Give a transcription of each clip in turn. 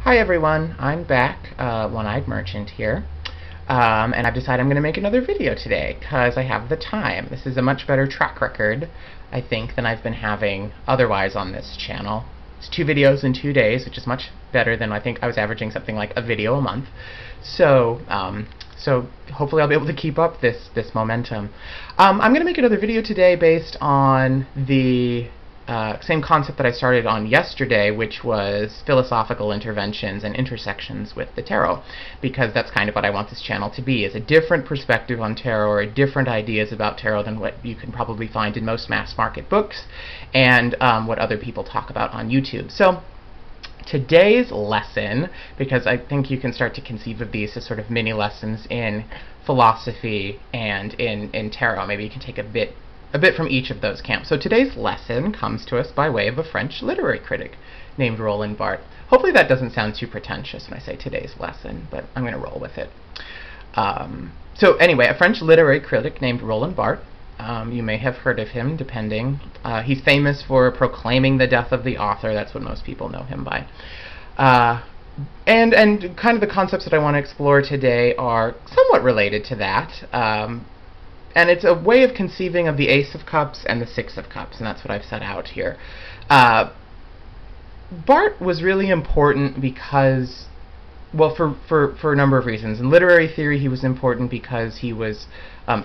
Hi everyone, I'm back, One-Eyed Merchant here, and I've decided I'm going to make another video today because I have the time. This is a much better track record, I think, than I've been having otherwise on this channel. It's 2 videos in 2 days, which is much better than I think I was averaging something like a video a month. So hopefully I'll be able to keep up this momentum. I'm going to make another video today based on the same concept that I started on yesterday, which was philosophical interventions and intersections with the tarot, because that's kind of what I want this channel to be, is a different perspective on tarot, or different ideas about tarot than what you can probably find in most mass market books, and what other people talk about on YouTube. So today's lesson, because I think you can start to conceive of these as sort of mini lessons in philosophy and in tarot. Maybe you can take a bit from each of those camps. So today's lesson comes to us by way of a French literary critic named Roland Barthes. Hopefully that doesn't sound too pretentious when I say today's lesson, but I'm going to roll with it. So anyway, a French literary critic named Roland Barthes. You may have heard of him, depending. He's famous for proclaiming the death of the author. That's what most people know him by. And kind of the concepts that I want to explore today are somewhat related to that. And it's a way of conceiving of the Ace of Cups and the Six of Cups, and that's what I've set out here. Barthes was really important because, well, for a number of reasons. In literary theory, he was important because he was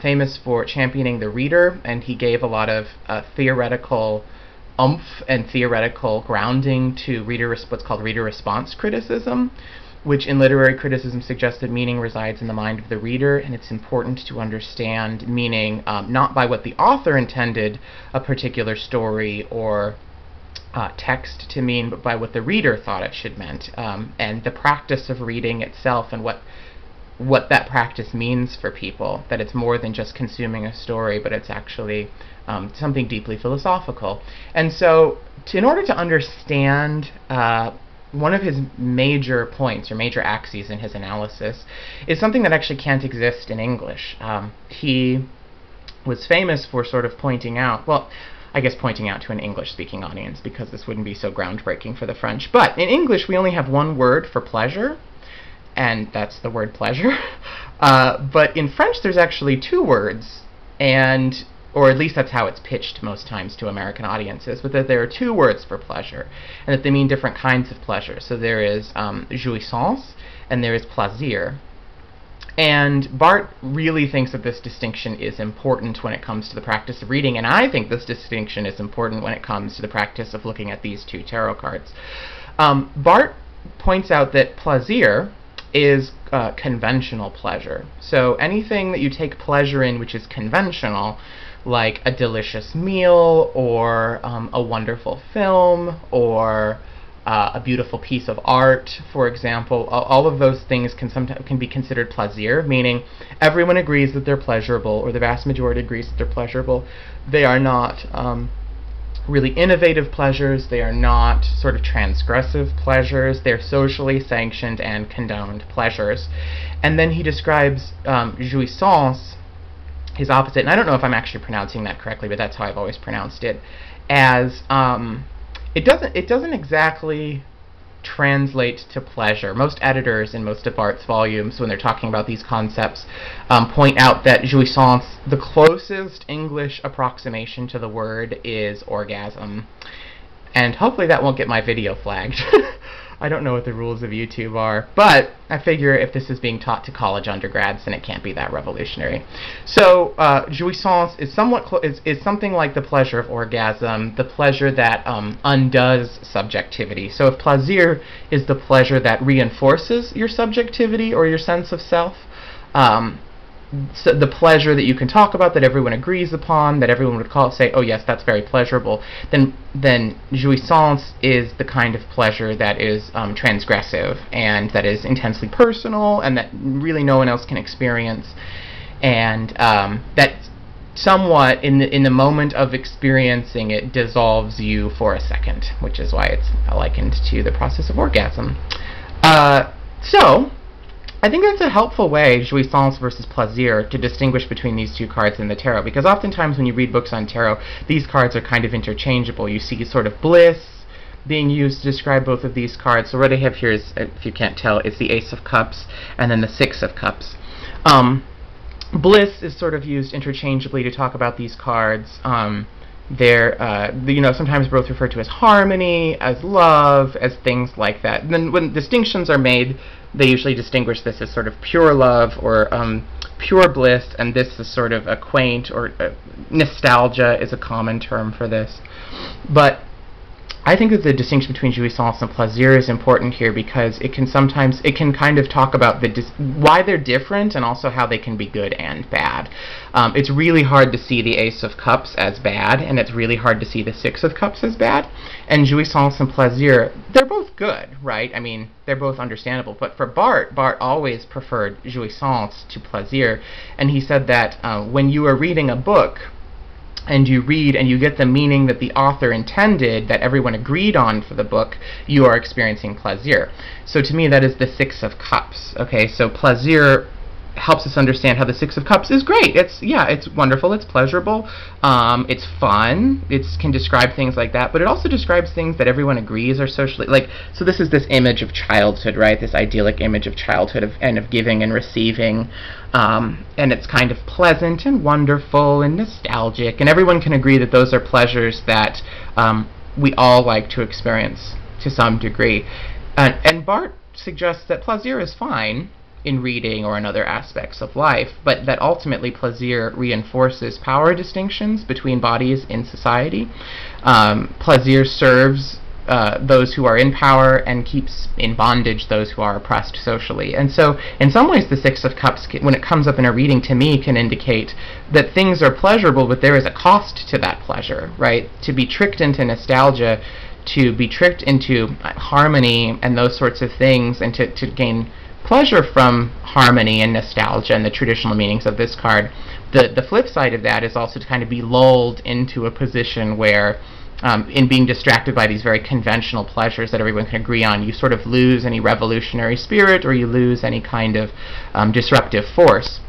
famous for championing the reader, and he gave a lot of theoretical oomph and theoretical grounding to what's called reader response criticism, which in literary criticism suggests that meaning resides in the mind of the reader, and it's important to understand meaning not by what the author intended a particular story or text to mean, but by what the reader thought it should meant, and the practice of reading itself and what that practice means for people, that it's more than just consuming a story, but it's actually something deeply philosophical. And so in order to understand one of his major points, or major axes in his analysis, is something that actually can't exist in English. He was famous for sort of pointing out, well, I guess pointing out to an English-speaking audience, because this wouldn't be so groundbreaking for the French. But in English, we only have one word for pleasure, and that's the word pleasure. But in French, there's actually 2 words, or at least that's how it's pitched most times to American audiences, but that there are 2 words for pleasure, and that they mean different kinds of pleasure. So there is jouissance, and there is plaisir. And Barthes really thinks that this distinction is important when it comes to the practice of reading, and I think this distinction is important when it comes to the practice of looking at these 2 tarot cards. Barthes points out that plaisir is conventional pleasure. So anything that you take pleasure in which is conventional, like a delicious meal, or a wonderful film, or a beautiful piece of art, for example, all of those things can be considered plaisir, meaning everyone agrees that they're pleasurable, or the vast majority agrees that they're pleasurable. They are not really innovative pleasures. They are not sort of transgressive pleasures. They're socially sanctioned and condoned pleasures. And then he describes jouissance, his opposite, and I don't know if I'm actually pronouncing that correctly, but that's how I've always pronounced it, as it doesn't exactly translate to pleasure. Most editors in most of Barthes' volumes, when they're talking about these concepts, point out that jouissance, the closest English approximation to the word, is orgasm. And hopefully that won't get my video flagged. I don't know what the rules of YouTube are, but I figure if this is being taught to college undergrads, then it can't be that revolutionary. So jouissance is is something like the pleasure of orgasm, the pleasure that undoes subjectivity. So if plaisir is the pleasure that reinforces your subjectivity or your sense of self, so the pleasure that you can talk about, that everyone agrees upon, that everyone would say, oh yes, that's very pleasurable, then jouissance is the kind of pleasure that is transgressive, and that is intensely personal, and that really no one else can experience, and that somewhat, in the moment of experiencing it, dissolves you for a second, which is why it's likened to the process of orgasm. So I think that's a helpful way, jouissance versus plaisir, to distinguish between these 2 cards in the tarot, because oftentimes when you read books on tarot, these cards are kind of interchangeable. You see sort of bliss, being used to describe both of these cards. So what I have here is, if you can't tell, it's the Ace of Cups and then the Six of Cups. Bliss is sort of used interchangeably to talk about these cards. They're, sometimes both referred to as harmony, as love, as things like that. And then when distinctions are made, they usually distinguish this as sort of pure love or pure bliss, and this is sort of a quaint, or nostalgia is a common term for this. But I think that the distinction between jouissance and plaisir is important here because it can kind of talk about why they're different and also how they can be good and bad. It's really hard to see the Ace of Cups as bad, and it's really hard to see the Six of Cups as bad. And jouissance and plaisir, they're both good, right? I mean, they're both understandable. But for Barthes always preferred jouissance to plaisir, and he said that when you are reading a book, and you read and you get the meaning that the author intended, that everyone agreed on for the book, you are experiencing plaisir. So to me that is the Six of Cups. Okay, so plaisir helps us understand how the Six of Cups is great. It's wonderful, it's pleasurable, it's fun, it can describe things like that, but it also describes things that everyone agrees are socially, so this is this image of childhood, right, this idyllic image of childhood and of giving and receiving, and it's kind of pleasant and wonderful and nostalgic, and everyone can agree that those are pleasures that we all like to experience to some degree. And Barthes suggests that plaisir is fine in reading or in other aspects of life, but that ultimately plaisir reinforces power distinctions between bodies in society. Plaisir serves those who are in power and keeps in bondage those who are oppressed socially. And so in some ways the Six of Cups, when it comes up in a reading, to me can indicate that things are pleasurable, but there is a cost to that pleasure, right? To be tricked into nostalgia, to be tricked into harmony and those sorts of things, and to gain pleasure from harmony and nostalgia and the traditional meanings of this card. The flip side of that is also to kind of be lulled into a position where in being distracted by these very conventional pleasures that everyone can agree on, you sort of lose any revolutionary spirit, or you lose any kind of disruptive force.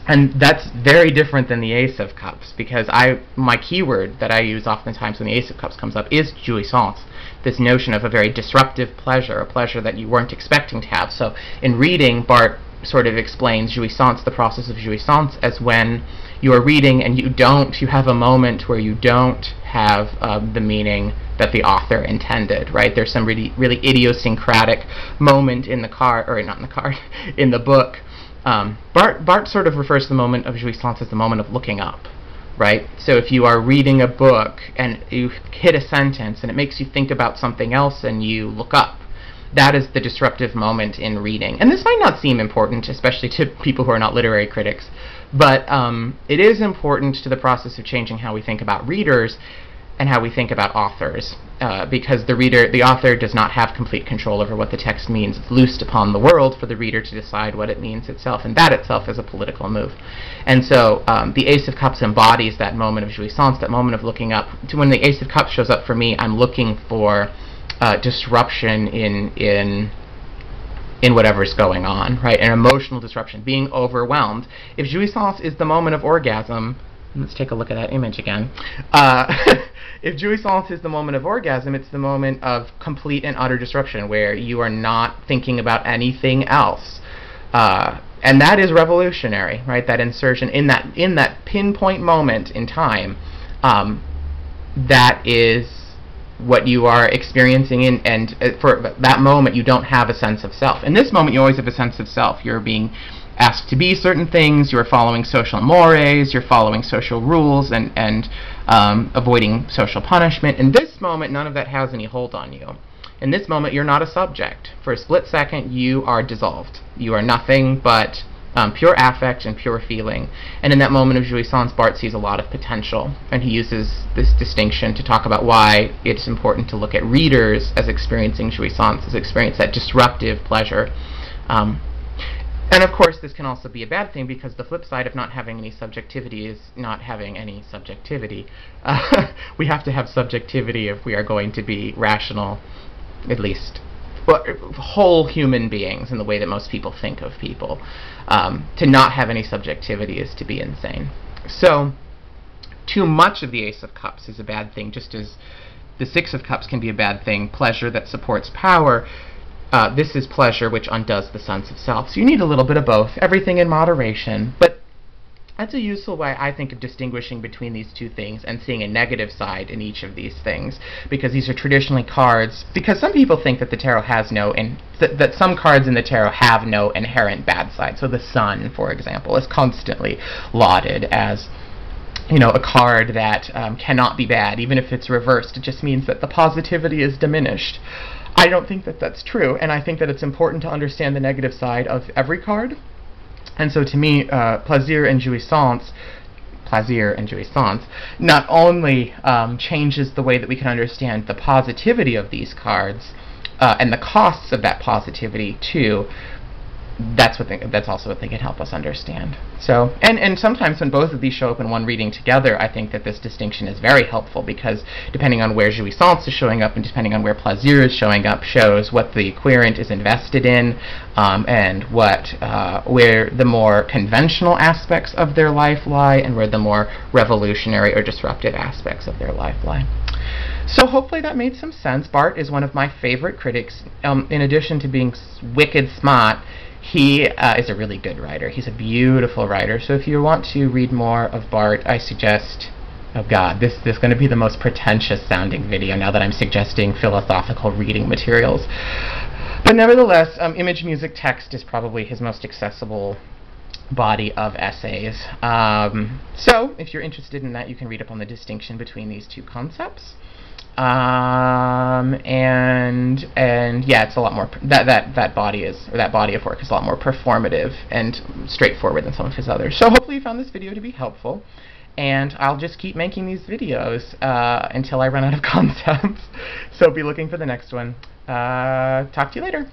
And that's very different than the Ace of Cups, because my keyword that I use oftentimes when the Ace of Cups comes up is jouissance, this notion of a very disruptive pleasure, a pleasure that you weren't expecting to have. So in reading, Barthes sort of explains jouissance, the process of jouissance, as when you are reading and you have a moment where you don't have the meaning that the author intended, right? There's some really, really idiosyncratic moment in the card, or not in the card, in the book. Barthes sort of refers to the moment of jouissance as the moment of looking up, right? So if you are reading a book and you hit a sentence and it makes you think about something else and you look up, that is the disruptive moment in reading. And this might not seem important, especially to people who are not literary critics, but it is important to the process of changing how we think about readers and how we think about authors, because the author does not have complete control over what the text means. It's loosed upon the world for the reader to decide what it means itself, and that itself is a political move. And so the Ace of Cups embodies that moment of jouissance, that moment of looking up. When the Ace of Cups shows up for me, I'm looking for disruption in whatever's going on, right? An emotional disruption, being overwhelmed. If jouissance is the moment of orgasm, let's take a look at that image again. If jouissance is the moment of orgasm, it's the moment of complete and utter disruption, where you are not thinking about anything else. And that is revolutionary, right? That insertion in that pinpoint moment in time, that is what you are experiencing, and for that moment you don't have a sense of self. In this moment you always have a sense of self. You're being asked to be certain things, you're following social mores, you're following social rules, and avoiding social punishment. In this moment, none of that has any hold on you. In this moment, you're not a subject. For a split second, you are dissolved. You are nothing but pure affect and pure feeling. And in that moment of jouissance, Barthes sees a lot of potential, and he uses this distinction to talk about why it's important to look at readers as experiencing jouissance, as experience that disruptive pleasure. And of course, this can also be a bad thing, because the flip side of not having any subjectivity is not having any subjectivity. We have to have subjectivity if we are going to be rational, at least whole human beings in the way that most people think of people. To not have any subjectivity is to be insane. So too much of the Ace of Cups is a bad thing, just as the Six of Cups can be a bad thing. Pleasure that supports power. This is pleasure which undoes the sense of self. So you need a little bit of both, everything in moderation. But that's a useful way, I think, of distinguishing between these two things and seeing a negative side in each of these things, because these are traditionally cards, because some people think that the tarot has no, that some cards in the tarot have no inherent bad side. So the Sun, for example, is constantly lauded as, you know, a card that cannot be bad, even if it's reversed. It just means that the positivity is diminished. I don't think that that's true, and I think that it's important to understand the negative side of every card. And so to me, Plaisir and Jouissance not only changes the way that we can understand the positivity of these cards, and the costs of that positivity too. That's also what they can help us understand. So, and sometimes when both of these show up in one reading together, I think that this distinction is very helpful, because depending on where Jouissance is showing up and depending on where Plaisir is showing up, shows what the querent is invested in, and where the more conventional aspects of their life lie, and where the more revolutionary or disruptive aspects of their life lie. So hopefully that made some sense. Barthes is one of my favorite critics. In addition to being wicked smart, he is a really good writer. He's a beautiful writer. So if you want to read more of Barthes, I suggest... Oh god, this is going to be the most pretentious sounding video now that I'm suggesting philosophical reading materials. But nevertheless, image, music, text is probably his most accessible body of essays. So if you're interested in that, you can read up on the distinction between these two concepts. And yeah, it's a lot more that body of work is a lot more performative and straightforward than some of his others. So hopefully you found this video to be helpful, and I'll just keep making these videos until I run out of concepts. So be looking for the next one. Talk to you later.